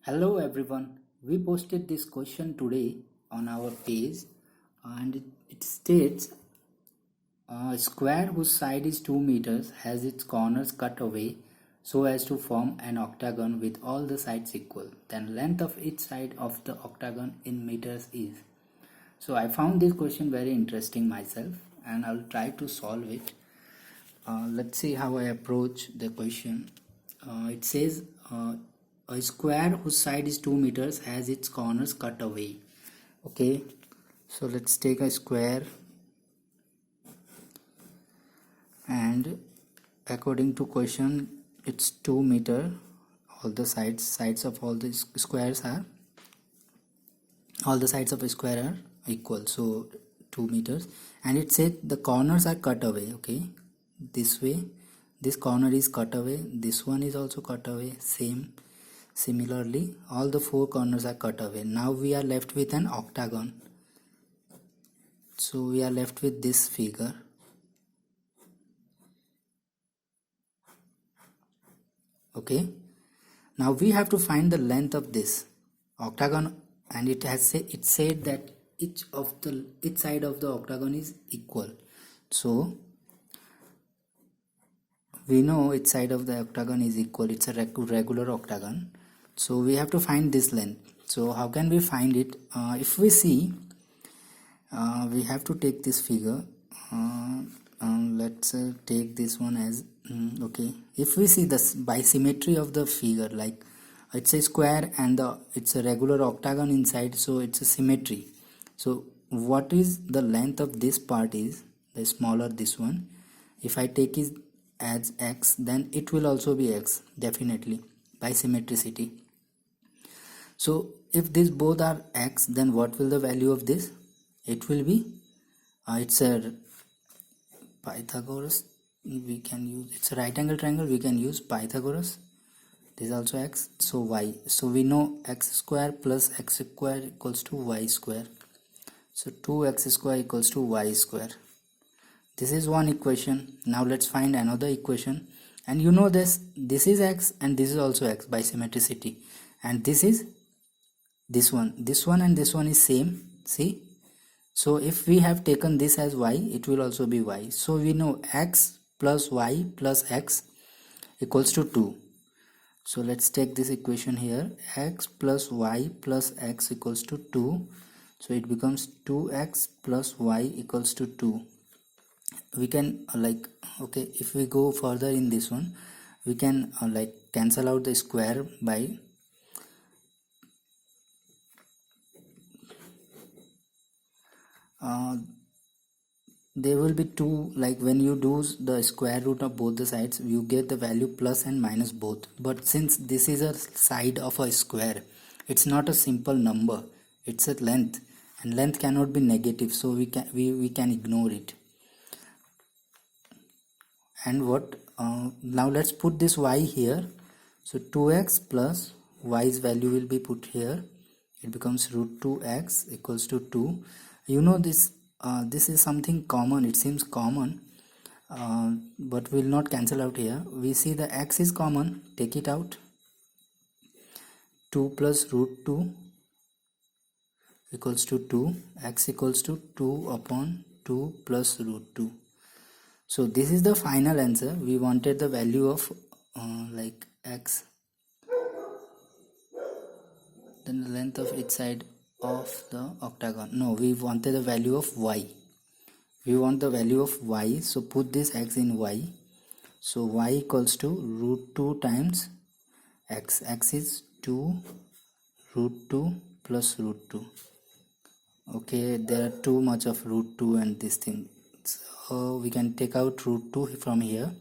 Hello everyone. We posted this question today on our page and it states a square whose side is 2 meters has its corners cut away so as to form an octagon with all the sides equal. Then length of each side of the octagon in meters is. So I found this question very interesting myself and I'll try to solve it. Let's see how I approach the question. It says a square whose side is 2 meters has its corners cut away. Okay, so let's take a square and according to question it's 2 meter. All the sides of all the squares are all the sides of a square are equal, so 2 meters, and it said the corners are cut away. Okay, this way this corner is cut away, this one is also cut away, similarly all the four corners are cut away. Now we are left with an octagon, so we are left with this figure. Okay, now we have to find the length of this octagon, and it said that each side of the octagon is equal. So we know each side of the octagon is equal, it's a regular octagon, so we have to find this length. So how can we find it? If we see, we have to take this figure. Let's take this one as okay. If we see this by symmetry of the figure, like it's a square and it's a regular octagon inside, so it's a symmetry. So what is the length of this part is the smaller this one. If I take it as x, then it will also be x, definitely, by symmetricity. So if these both are x, then what will the value of this? It will be it's a Pythagoras, we can use, it's a right angle triangle, we can use Pythagoras. This is also x, so y, so we know x square plus x square equals to y square, so 2x square equals to y square. This is one equation. Now let's find another equation, and you know this is x and this is also x by symmetricity, and this is this one and this one is same, see. So if we have taken this as y, it will also be y, so we know x plus y plus x equals to 2. So let's take this equation here, x plus y plus x equals to 2, so it becomes 2x plus y equals to 2. We can okay, if we go further in this one, we can cancel out the square by there will be 2, like when you do the square root of both the sides, you get the value plus and minus both. But since this is a side of a square, it's not a simple number, it's a length, and length cannot be negative, so we can ignore it. And what now let's put this y here, so 2x plus y's value will be put here, it becomes root 2x equals to 2. You know this is something common, it seems common, but will not cancel out here. We see the x is common, take it out, 2 plus root 2 equals to 2, x equals to 2 upon 2 plus root 2. So this is the final answer. We wanted the value of x, then the length of each side of the octagon. No, we wanted the value of y. We want the value of y, so put this x in y. So y equals to root 2 times x. X is 2 root 2 plus root 2. Okay, there are too much of root 2 and this thing, so we can take out root 2 from here.